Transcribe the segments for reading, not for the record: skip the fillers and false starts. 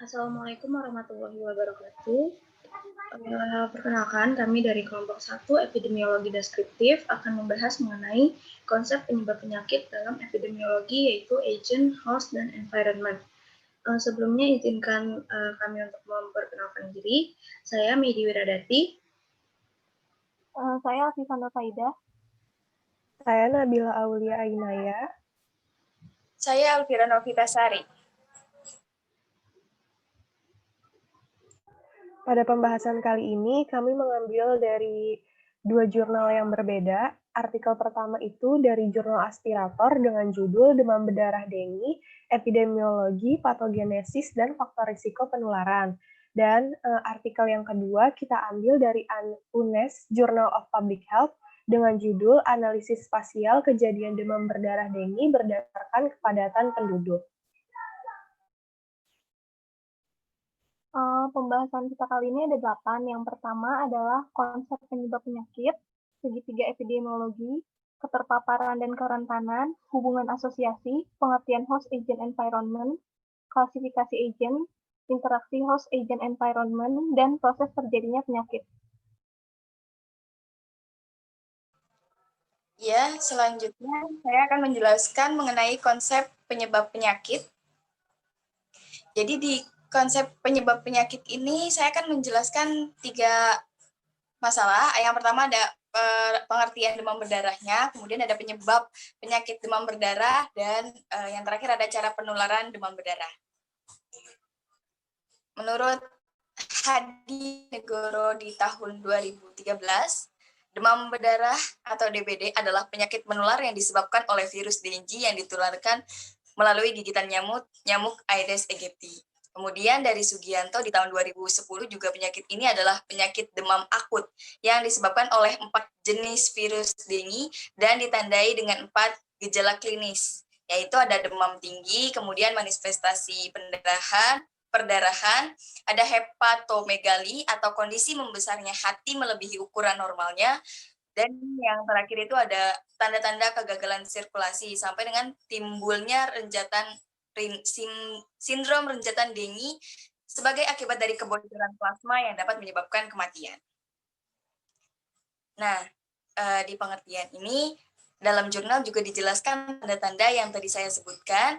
Assalamualaikum warahmatullahi wabarakatuh. Perkenalkan, kami dari kelompok 1 epidemiologi deskriptif akan membahas mengenai konsep penyebab penyakit dalam epidemiologi, yaitu agent, host, dan environment. Sebelumnya izinkan kami untuk memperkenalkan diri. Saya Medi Wiradati. Saya Afifah Faida. Saya Nabila Aulia Ainaya. Saya Alfira Novitasari. Pada pembahasan kali ini, kami mengambil dari dua jurnal yang berbeda. Artikel pertama itu dari jurnal Aspirator dengan judul Demam Berdarah Dengue, Epidemiologi, Patogenesis, dan Faktor Risiko Penularan. Dan artikel yang kedua kita ambil dari UNES, Journal of Public Health, dengan judul Analisis Spasial Kejadian Demam Berdarah Dengue berdasarkan kepadatan penduduk. Pembahasan kita kali ini ada 8. Yang pertama adalah konsep penyebab penyakit, segitiga epidemiologi, keterpaparan dan kerentanan, hubungan asosiasi, pengertian host agent environment, klasifikasi agent, interaksi host agent environment, dan proses terjadinya penyakit. Ya, selanjutnya saya akan menjelaskan mengenai konsep penyebab penyakit. Jadi di konsep penyebab penyakit ini saya akan menjelaskan 3 masalah. Yang pertama ada pengertian demam berdarahnya, kemudian ada penyebab penyakit demam berdarah, dan yang terakhir ada cara penularan demam berdarah. Menurut Hadi Negoro di tahun 2013, demam berdarah atau DBD adalah penyakit menular yang disebabkan oleh virus dengue yang ditularkan melalui gigitan nyamuk Aedes aegypti. Kemudian dari Sugianto di tahun 2010 juga penyakit ini adalah penyakit demam akut yang disebabkan oleh 4 jenis virus dengue dan ditandai dengan 4 gejala klinis, yaitu ada demam tinggi, kemudian manifestasi perdarahan, ada hepatomegali atau kondisi membesarnya hati melebihi ukuran normalnya, dan yang terakhir itu ada tanda-tanda kegagalan sirkulasi sampai dengan timbulnya sindrom renjatan dengue sebagai akibat dari kebocoran plasma yang dapat menyebabkan kematian. Nah, di pengertian ini dalam jurnal juga dijelaskan tanda-tanda yang tadi saya sebutkan.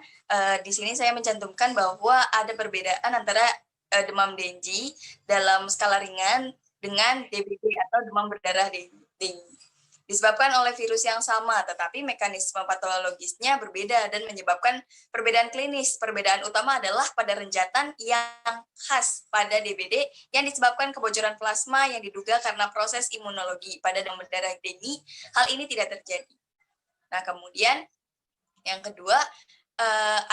Di sini saya mencantumkan bahwa ada perbedaan antara demam dengue dalam skala ringan dengan DBD atau demam berdarah dengue. Disebabkan oleh virus yang sama, tetapi mekanisme patologisnya berbeda dan menyebabkan perbedaan klinis. Perbedaan utama adalah pada renjatan yang khas pada DBD yang disebabkan kebocoran plasma yang diduga karena proses imunologi. Pada demam berdarah dengue, hal ini tidak terjadi. Nah, kemudian yang kedua,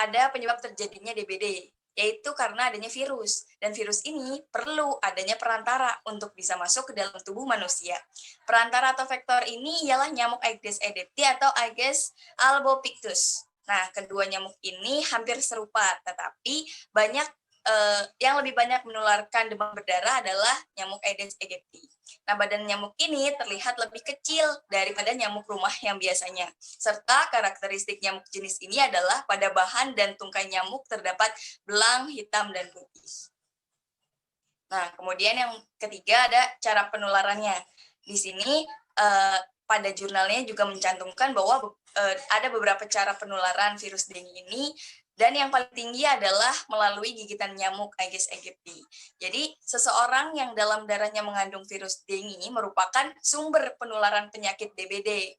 ada penyebab terjadinya DBD, yaitu karena adanya virus. Dan virus ini perlu adanya perantara untuk bisa masuk ke dalam tubuh manusia. Perantara atau vektor ini ialah nyamuk Aedes aegypti atau Aedes albopictus. Nah, kedua nyamuk ini hampir serupa, tetapi yang lebih banyak menularkan demam berdarah adalah nyamuk Aedes aegypti. Nah, badan nyamuk ini terlihat lebih kecil daripada nyamuk rumah yang biasanya. Serta karakteristik nyamuk jenis ini adalah pada bahan dan tungkai nyamuk terdapat belang hitam dan putih. Nah, kemudian yang ketiga ada cara penularannya. Di sini pada jurnalnya juga mencantumkan bahwa ada beberapa cara penularan virus dengue ini, dan yang paling tinggi adalah melalui gigitan nyamuk Aedes aegypti. Jadi, seseorang yang dalam darahnya mengandung virus dengue merupakan sumber penularan penyakit DBD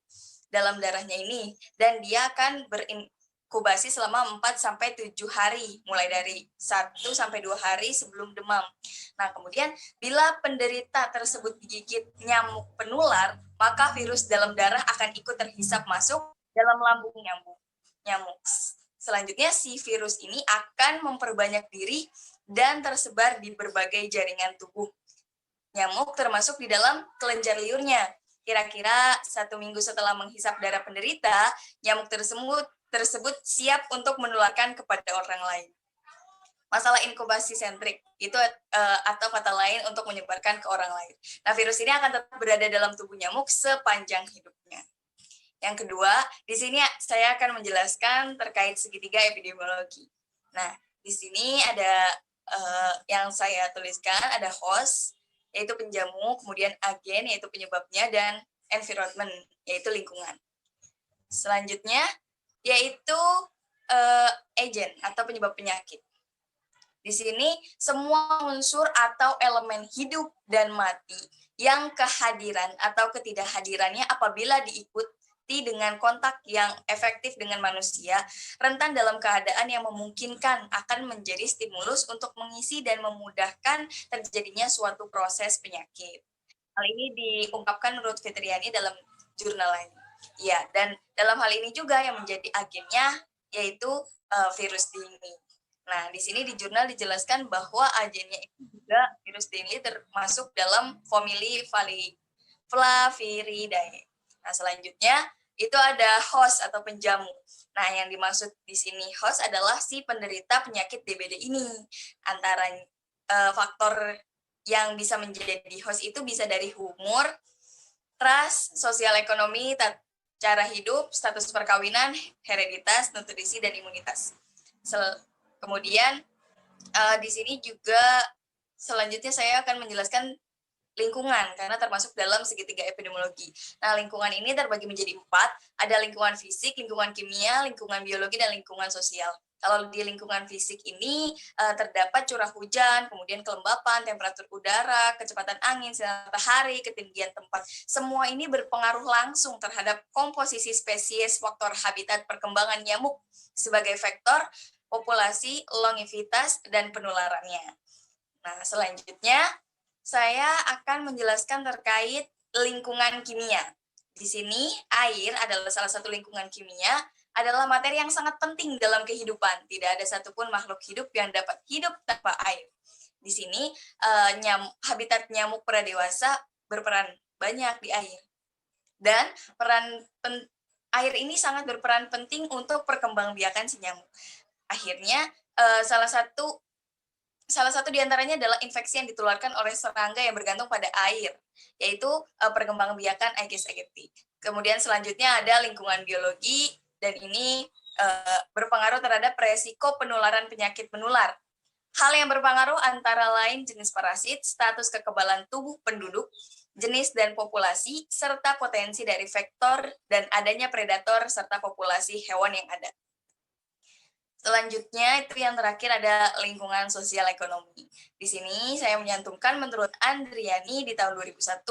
dalam darahnya ini, dan dia akan berinkubasi selama 4-7 hari, mulai dari 1-2 hari sebelum demam. Nah, kemudian bila penderita tersebut digigit nyamuk penular, maka virus dalam darah akan ikut terhisap masuk dalam lambung nyamuk. Selanjutnya, si virus ini akan memperbanyak diri dan tersebar di berbagai jaringan tubuh nyamuk, termasuk di dalam kelenjar liurnya. Kira-kira 1 minggu setelah menghisap darah penderita, nyamuk tersebut siap untuk menularkan kepada orang lain. Masalah inkubasi sentrik itu atau kata lain untuk menyebarkan ke orang lain. Nah, virus ini akan tetap berada dalam tubuh nyamuk sepanjang hidupnya. Yang kedua, di sini saya akan menjelaskan terkait segitiga epidemiologi. Nah, di sini ada yang saya tuliskan ada host, yaitu penjamu, kemudian agen, yaitu penyebabnya, dan environment, yaitu lingkungan. Selanjutnya, yaitu agent atau penyebab penyakit. Di sini, semua unsur atau elemen hidup dan mati yang kehadiran atau ketidakhadirannya apabila diikuti dengan kontak yang efektif dengan manusia, rentan dalam keadaan yang memungkinkan akan menjadi stimulus untuk mengisi dan memudahkan terjadinya suatu proses penyakit. Hal ini diungkapkan menurut Fitriani dalam jurnal lain. Ya, dan dalam hal ini juga yang menjadi agennya yaitu virus dengue. Nah, di sini di jurnal dijelaskan bahwa agennya itu juga virus dengue termasuk dalam famili Flaviridae. Nah, selanjutnya itu ada host atau penjamu. Nah, yang dimaksud di sini host adalah si penderita penyakit DBD ini. Antara faktor yang bisa menjadi host itu bisa dari umur, ras, sosial ekonomi, cara hidup, status perkawinan, hereditas, nutrisi, dan imunitas. Kemudian di sini juga selanjutnya saya akan menjelaskan lingkungan, karena termasuk dalam segitiga epidemiologi. Nah, lingkungan ini terbagi menjadi 4, ada lingkungan fisik, lingkungan kimia, lingkungan biologi, dan lingkungan sosial. Kalau di lingkungan fisik ini terdapat curah hujan, kemudian kelembapan, temperatur udara, kecepatan angin, sinar matahari, ketinggian tempat. Semua ini berpengaruh langsung terhadap komposisi spesies, faktor habitat, perkembangan nyamuk sebagai vektor, populasi, longevitas, dan penularannya. Nah, selanjutnya saya akan menjelaskan terkait lingkungan kimia. Di sini, air adalah salah satu lingkungan kimia, adalah materi yang sangat penting dalam kehidupan. Tidak ada satupun makhluk hidup yang dapat hidup tanpa air. Di sini, habitat nyamuk pradewasa berperan banyak di air. Dan air ini sangat berperan penting untuk perkembangbiakan si nyamuk. Akhirnya, salah satu diantaranya adalah infeksi yang ditularkan oleh serangga yang bergantung pada air, yaitu perkembangbiakan Aedes aegypti. Kemudian selanjutnya ada lingkungan biologi, dan ini berpengaruh terhadap resiko penularan penyakit menular. Hal yang berpengaruh antara lain jenis parasit, status kekebalan tubuh penduduk, jenis dan populasi, serta potensi dari vektor dan adanya predator serta populasi hewan yang ada. Selanjutnya, itu yang terakhir ada lingkungan sosial ekonomi. Di sini saya menyantumkan menurut Andriani di tahun 2001,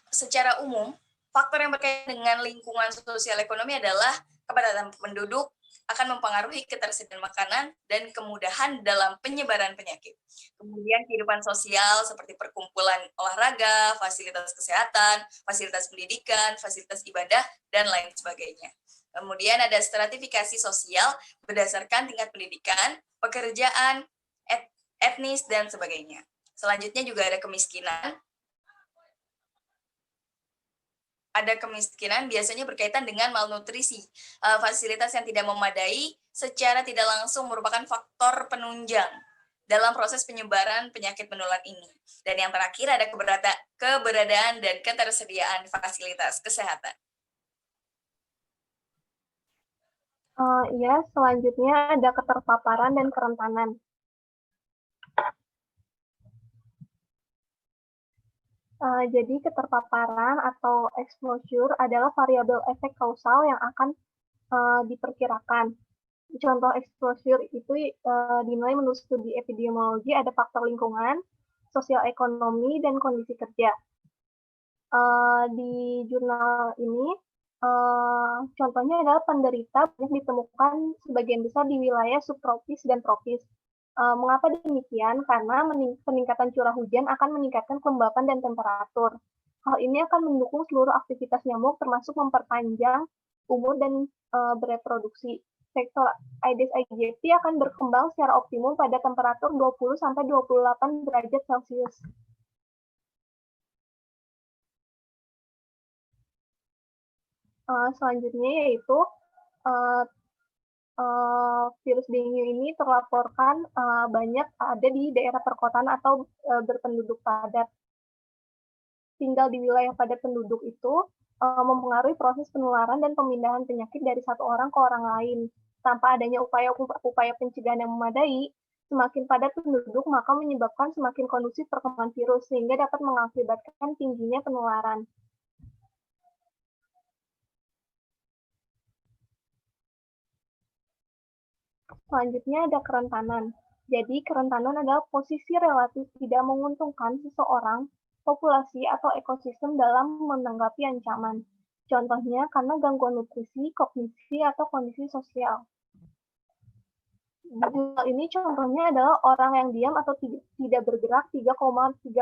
secara umum, faktor yang berkaitan dengan lingkungan sosial ekonomi adalah kepadatan penduduk akan mempengaruhi ketersediaan makanan dan kemudahan dalam penyebaran penyakit. Kemudian kehidupan sosial seperti perkumpulan olahraga, fasilitas kesehatan, fasilitas pendidikan, fasilitas ibadah, dan lain sebagainya. Kemudian ada stratifikasi sosial berdasarkan tingkat pendidikan, pekerjaan, etnis, dan sebagainya. Selanjutnya juga ada kemiskinan. Ada kemiskinan biasanya berkaitan dengan malnutrisi. Fasilitas yang tidak memadai secara tidak langsung merupakan faktor penunjang dalam proses penyebaran penyakit menular ini. Dan yang terakhir ada keberadaan dan ketersediaan fasilitas kesehatan. Iya, selanjutnya ada keterpaparan dan kerentanan. Jadi keterpaparan atau exposure adalah variabel efek kausal yang akan diperkirakan. Contoh exposure itu dinilai menurut studi epidemiologi ada faktor lingkungan, sosial ekonomi, dan kondisi kerja. Di jurnal ini, contohnya adalah penderita banyak ditemukan sebagian besar di wilayah subtropis dan tropis. Mengapa demikian? Karena peningkatan curah hujan akan meningkatkan kelembapan dan temperatur. Hal ini akan mendukung seluruh aktivitas nyamuk, termasuk memperpanjang umur dan bereproduksi. Vektor Aedes aegypti akan berkembang secara optimum pada temperatur 20-28 derajat Celcius. Selanjutnya yaitu virus dengue ini terlaporkan banyak ada di daerah perkotaan atau berpenduduk padat. Tinggal di wilayah padat penduduk itu mempengaruhi proses penularan dan pemindahan penyakit dari satu orang ke orang lain. Tanpa adanya upaya pencegahan yang memadai, Semakin padat penduduk, maka menyebabkan semakin kondusif perkembangan virus, sehingga dapat mengakibatkan tingginya penularan. Selanjutnya ada kerentanan. Jadi, kerentanan adalah posisi relatif tidak menguntungkan seseorang, populasi, atau ekosistem dalam menanggapi ancaman. Contohnya karena gangguan nutrisi, kognisi, atau kondisi sosial. Di jurnal ini contohnya adalah orang yang diam atau tidak bergerak 3,3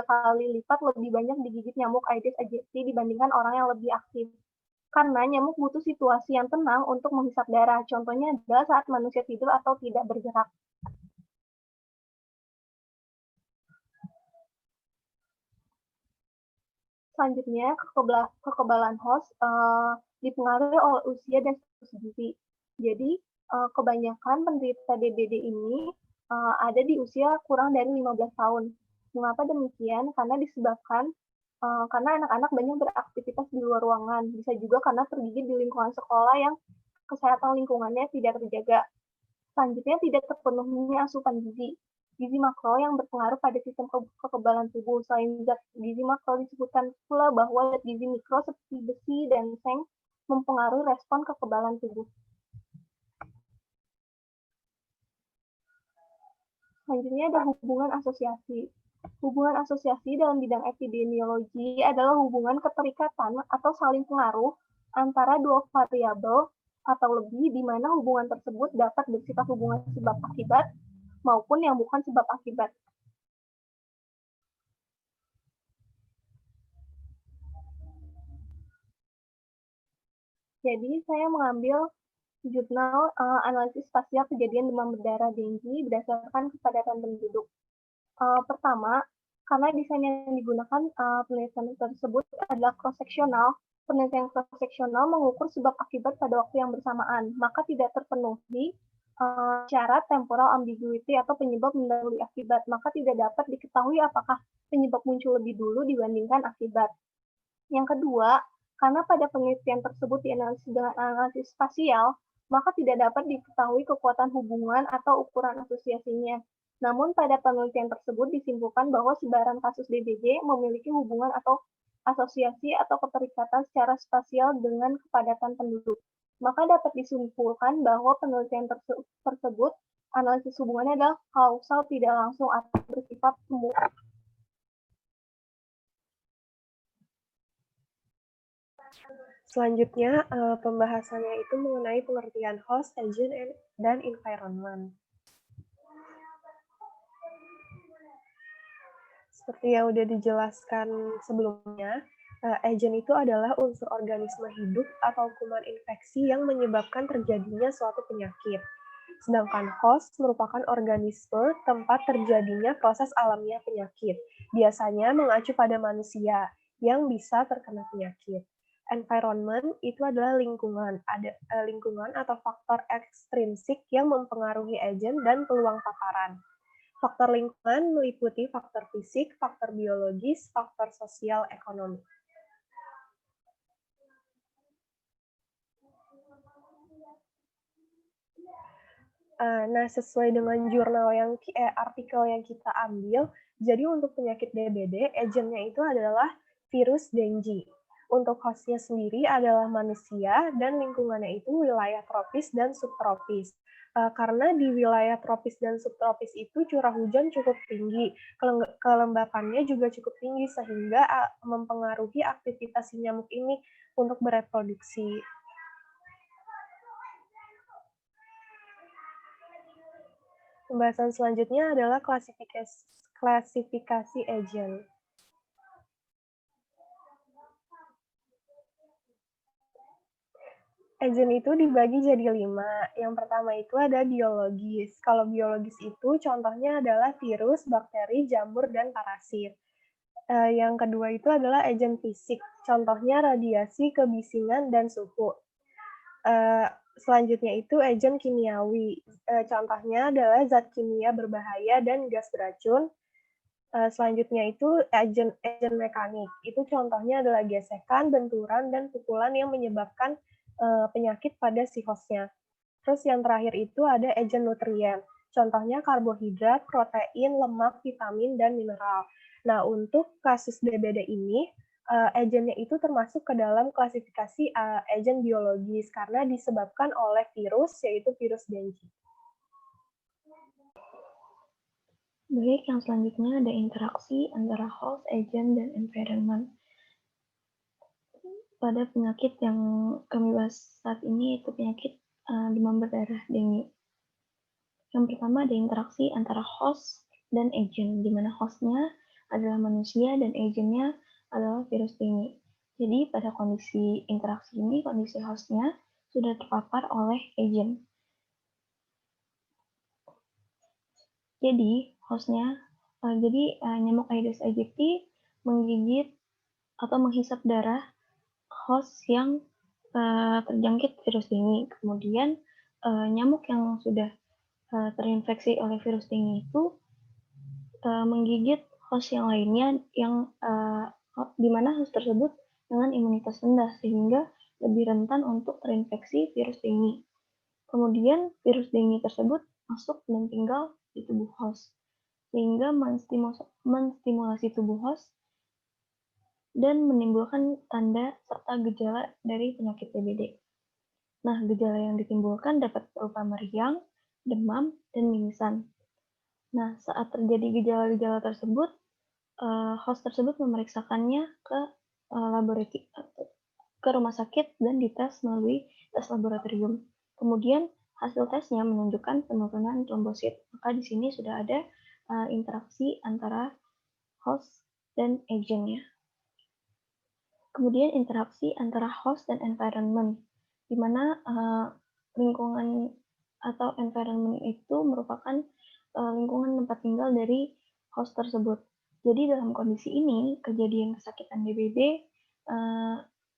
kali lipat lebih banyak digigit nyamuk Aedes aegypti dibandingkan orang yang lebih aktif. Karena nyamuk butuh situasi yang tenang untuk menghisap darah. Contohnya adalah saat manusia tidur atau tidak bergerak. Selanjutnya, kekebalan host dipengaruhi oleh usia dan status gizi. Jadi, kebanyakan penderita DBD ini ada di usia kurang dari 15 tahun. Mengapa demikian? Karena disebabkan karena anak-anak banyak beraktivitas di luar ruangan. Bisa juga karena tergigit di lingkungan sekolah yang kesehatan lingkungannya tidak terjaga. Selanjutnya, tidak terpenuhinya asupan gizi. Gizi makro yang berpengaruh pada sistem kekebalan tubuh. Selain zat gizi makro, disebutkan pula bahwa zat gizi mikro seperti besi dan seng mempengaruhi respon kekebalan tubuh. Selanjutnya ada hubungan asosiasi. Hubungan asosiasi dalam bidang epidemiologi adalah hubungan keterikatan atau saling pengaruh antara dua variabel atau lebih, di mana hubungan tersebut dapat bersifat hubungan sebab akibat maupun yang bukan sebab akibat. Jadi saya mengambil jurnal analisis spasial kejadian demam berdarah dengue berdasarkan kepadatan penduduk. Pertama, karena desain yang digunakan penelitian tersebut adalah cross-seksional, penelitian cross-seksional mengukur sebab akibat pada waktu yang bersamaan, maka tidak terpenuhi syarat temporal ambiguity atau penyebab mendahului akibat, maka tidak dapat diketahui apakah penyebab muncul lebih dulu dibandingkan akibat. Yang kedua, karena pada penelitian tersebut dianalisis dengan analisis spasial, maka tidak dapat diketahui kekuatan hubungan atau ukuran asosiasinya. Namun pada penelitian tersebut disimpulkan bahwa sebaran kasus DBD memiliki hubungan atau asosiasi atau keterikatan secara spasial dengan kepadatan penduduk. Maka dapat disimpulkan bahwa penelitian tersebut analisis hubungannya adalah kausal tidak langsung atau bersifat semu. Selanjutnya, pembahasannya itu mengenai pengertian host, agent, dan environment. Seperti yang sudah dijelaskan sebelumnya, agent itu adalah unsur organisme hidup atau kuman infeksi yang menyebabkan terjadinya suatu penyakit. Sedangkan host merupakan organisme tempat terjadinya proses alamiah penyakit, biasanya mengacu pada manusia yang bisa terkena penyakit. Environment itu adalah lingkungan, lingkungan atau faktor ekstrinsik yang mempengaruhi agent dan peluang paparan. Faktor lingkungan meliputi faktor fisik, faktor biologis, faktor sosial, ekonomi. Nah, sesuai dengan jurnal artikel yang kita ambil, jadi untuk penyakit DBD, agentnya itu adalah virus dengue. Untuk hostnya sendiri adalah manusia, dan lingkungannya itu wilayah tropis dan subtropis. Karena di wilayah tropis dan subtropis itu curah hujan cukup tinggi, kelembapannya juga cukup tinggi, sehingga mempengaruhi aktivitas si nyamuk ini untuk bereproduksi. Pembahasan selanjutnya adalah klasifikasi agent. Agent itu dibagi jadi 5. Yang pertama itu ada biologis. Kalau biologis itu contohnya adalah virus, bakteri, jamur, dan parasit. Yang kedua itu adalah agent fisik. Contohnya radiasi, kebisingan, dan suhu. Selanjutnya itu agent kimiawi. Contohnya adalah zat kimia berbahaya dan gas beracun. Selanjutnya itu agent mekanik. Itu contohnya adalah gesekan, benturan, dan pukulan yang menyebabkan penyakit pada si hostnya. Terus yang terakhir itu ada agent nutrien. Contohnya karbohidrat, protein, lemak, vitamin, dan mineral. Nah, untuk kasus DBD ini, agennya itu termasuk ke dalam klasifikasi agen biologis karena disebabkan oleh virus, yaitu virus Dengue. Baik, yang selanjutnya ada interaksi antara host, agent, dan environment. Pada penyakit yang kami bahas saat ini, yaitu penyakit demam berdarah dengue. Yang pertama ada interaksi antara host dan agent, di mana hostnya adalah manusia dan agentnya adalah virus dengue. Jadi pada kondisi interaksi ini, kondisi hostnya sudah terpapar oleh agent. Jadi nyamuk Aedes aegypti menggigit atau menghisap darah host yang terjangkit virus dengue. Kemudian nyamuk yang sudah terinfeksi oleh virus dengue itu menggigit host yang lainnya yang di mana host tersebut dengan imunitas rendah sehingga lebih rentan untuk terinfeksi virus dengue. Kemudian virus dengue tersebut masuk dan tinggal di tubuh host sehingga menstimulasi tubuh host dan menimbulkan tanda serta gejala dari penyakit DBD. Nah, gejala yang ditimbulkan dapat berupa meriang, demam, dan mimisan. Nah, saat terjadi gejala-gejala tersebut, host tersebut memeriksakannya ke rumah sakit dan dites melalui tes laboratorium. Kemudian hasil tesnya menunjukkan penurunan trombosit. Maka di sini sudah ada interaksi antara host dan agentnya. Kemudian interaksi antara host dan environment, di mana lingkungan atau environment itu merupakan lingkungan tempat tinggal dari host tersebut. Jadi dalam kondisi ini, kejadian kesakitan DBD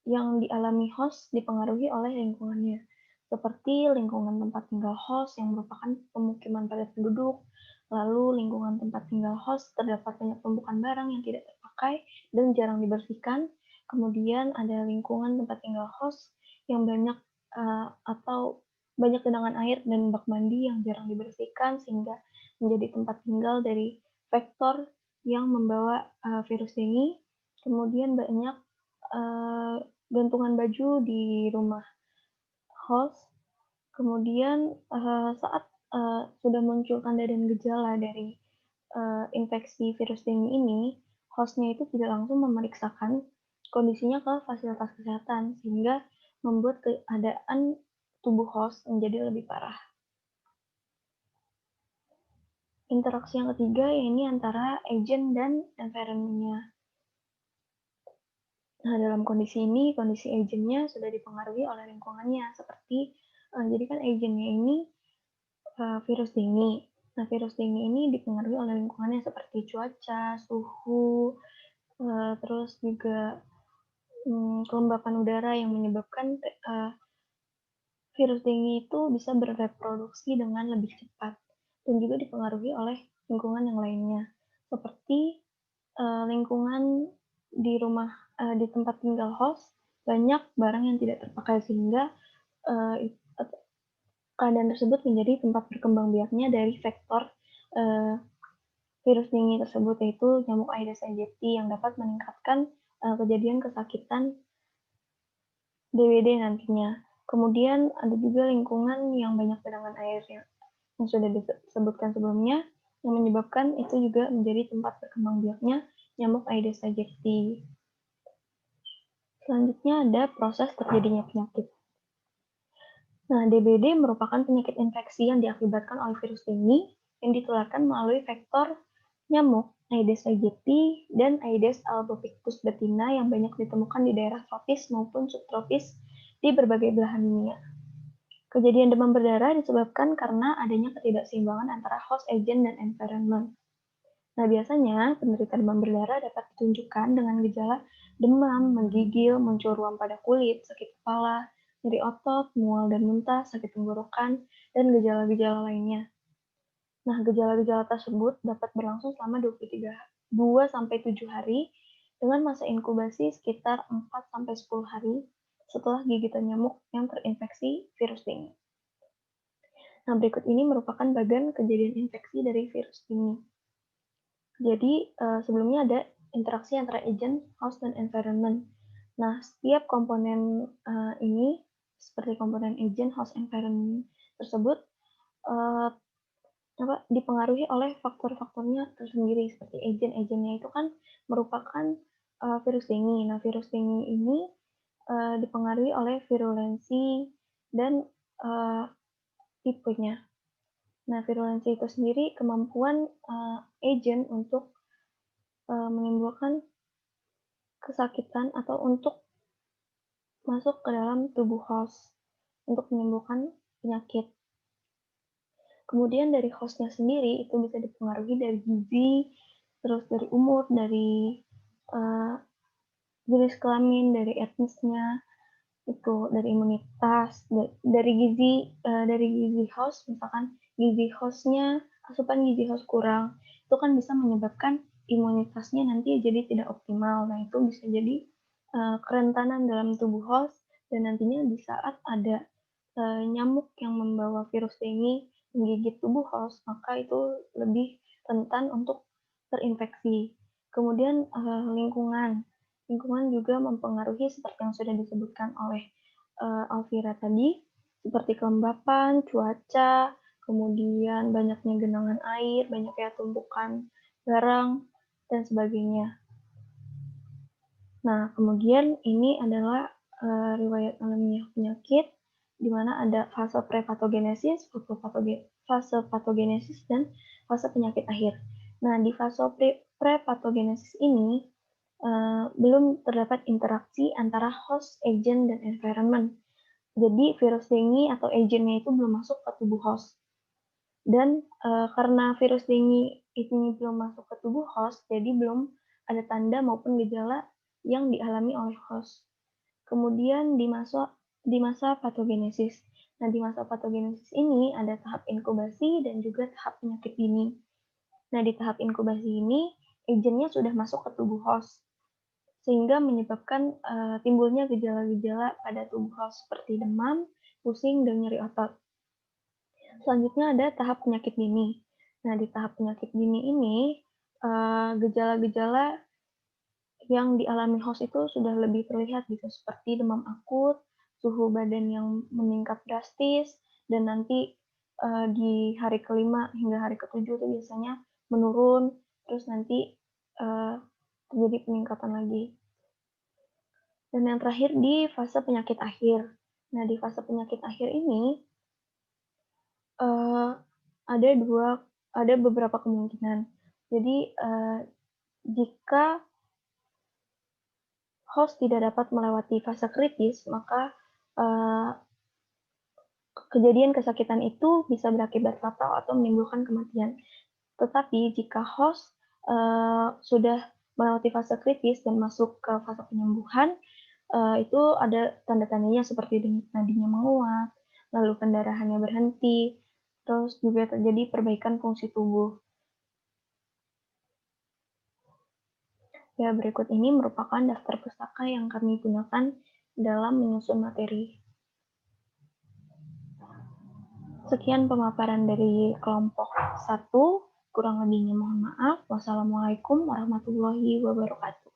yang dialami host dipengaruhi oleh lingkungannya, seperti lingkungan tempat tinggal host yang merupakan pemukiman padat penduduk, lalu lingkungan tempat tinggal host terdapat banyak tumpukan barang yang tidak terpakai dan jarang dibersihkan. Kemudian ada lingkungan tempat tinggal host yang banyak atau banyak genangan air dan bak mandi yang jarang dibersihkan sehingga menjadi tempat tinggal dari vektor yang membawa virus dengue. Kemudian banyak gantungan baju di rumah host. Kemudian saat sudah muncul tanda dan gejala dari infeksi virus dengue ini, hostnya itu tidak langsung memeriksakan kondisinya ke fasilitas kesehatan sehingga membuat keadaan tubuh host menjadi lebih parah. Interaksi yang ketiga ini antara agent dan environment-nya. Nah, dalam kondisi ini, kondisi agentnya sudah dipengaruhi oleh lingkungannya, seperti, jadi kan agentnya ini virus dengue. Nah, virus dengue ini dipengaruhi oleh lingkungannya seperti cuaca, suhu, terus juga kelembapan udara yang menyebabkan virus dengue itu bisa bereproduksi dengan lebih cepat dan juga dipengaruhi oleh lingkungan yang lainnya, seperti lingkungan di rumah di tempat tinggal host banyak barang yang tidak terpakai sehingga keadaan tersebut menjadi tempat berkembang biaknya dari vektor virus dengue tersebut, yaitu nyamuk Aedes aegypti yang dapat meningkatkan kejadian kesakitan DBD nantinya. Kemudian ada juga lingkungan yang banyak genangan air yang sudah disebutkan sebelumnya yang menyebabkan itu juga menjadi tempat berkembang biaknya nyamuk Aedes aegypti. Selanjutnya ada proses terjadinya penyakit. Nah, DBD merupakan penyakit infeksi yang diakibatkan oleh virus dengue yang ditularkan melalui vektor nyamuk Aedes aegypti dan Aedes albopictus betina yang banyak ditemukan di daerah tropis maupun subtropis di berbagai belahan dunia. Kejadian demam berdarah disebabkan karena adanya ketidakseimbangan antara host agent dan environment. Nah, biasanya penderita demam berdarah dapat ditunjukkan dengan gejala demam, menggigil, muncul ruam pada kulit, sakit kepala, nyeri otot, mual dan muntah, sakit tenggorokan, dan gejala-gejala lainnya. Nah, gejala-gejala tersebut dapat berlangsung selama 2-7 hari dengan masa inkubasi sekitar 4-10 hari setelah gigitan nyamuk yang terinfeksi virus dengue. Nah, berikut ini merupakan bagian kejadian infeksi dari virus ini. Jadi, sebelumnya ada interaksi antara agent, host, dan environment. Nah, setiap komponen ini, seperti komponen agent, host, environment tersebut, dipengaruhi oleh faktor-faktornya tersendiri, seperti agent-agentnya itu kan merupakan virus dengue. Nah, virus dengue ini dipengaruhi oleh virulensi dan tipenya. Nah, virulensi itu sendiri kemampuan agent untuk menimbulkan kesakitan atau untuk masuk ke dalam tubuh host untuk menimbulkan penyakit. Kemudian dari hostnya sendiri itu bisa dipengaruhi dari gizi, terus dari umur, dari jenis kelamin, dari etnisnya, itu dari imunitas, dari gizi host, misalkan gizi hostnya, asupan gizi host kurang, itu kan bisa menyebabkan imunitasnya nanti jadi tidak optimal. Nah, itu bisa jadi kerentanan dalam tubuh host, dan nantinya di saat ada nyamuk yang membawa virus dengue menggigit tubuh host, maka itu lebih rentan untuk terinfeksi. Kemudian lingkungan juga mempengaruhi seperti yang sudah disebutkan oleh Alvira tadi, seperti kelembapan, cuaca, kemudian banyaknya genangan air, banyaknya tumpukan barang, dan sebagainya. Nah, kemudian ini adalah riwayat alamiah penyakit, di mana ada fase prepatogenesis, fase patogenesis, dan fase penyakit akhir. Nah, di fase prepatogenesis ini belum terdapat interaksi antara host, agent, dan environment. Jadi virus dengue atau agentnya itu belum masuk ke tubuh host. Dan karena virus dengue ini belum masuk ke tubuh host, jadi belum ada tanda maupun gejala yang dialami oleh host. Kemudian di masa patogenesis. Nah, di masa patogenesis ini ada tahap inkubasi dan juga tahap penyakit dini. Nah, di tahap inkubasi ini, agentnya sudah masuk ke tubuh host, sehingga menyebabkan timbulnya gejala-gejala pada tubuh host seperti demam, pusing, dan nyeri otot. Selanjutnya ada tahap penyakit dini. Nah, di tahap penyakit dini ini, gejala-gejala yang dialami host itu sudah lebih terlihat gitu, seperti demam akut, suhu badan yang meningkat drastis, dan nanti di hari kelima hingga hari ketujuh itu biasanya menurun, terus nanti terjadi peningkatan lagi. Dan yang terakhir di fase penyakit akhir. Nah, di fase penyakit akhir ini ada beberapa kemungkinan. Jadi jika host tidak dapat melewati fase kritis, maka kejadian kesakitan itu bisa berakibat fatal atau menimbulkan kematian. Tetapi jika host sudah melewati fase kritis dan masuk ke fase penyembuhan, itu ada tanda-tandanya seperti nadinya menguat, lalu pendarahannya berhenti, terus juga terjadi perbaikan fungsi tubuh. Ya, berikut ini merupakan daftar pustaka yang kami gunakan dalam menyusun materi. Sekian pemaparan dari kelompok 1, kurang lebihnya mohon maaf. Wassalamualaikum warahmatullahi wabarakatuh.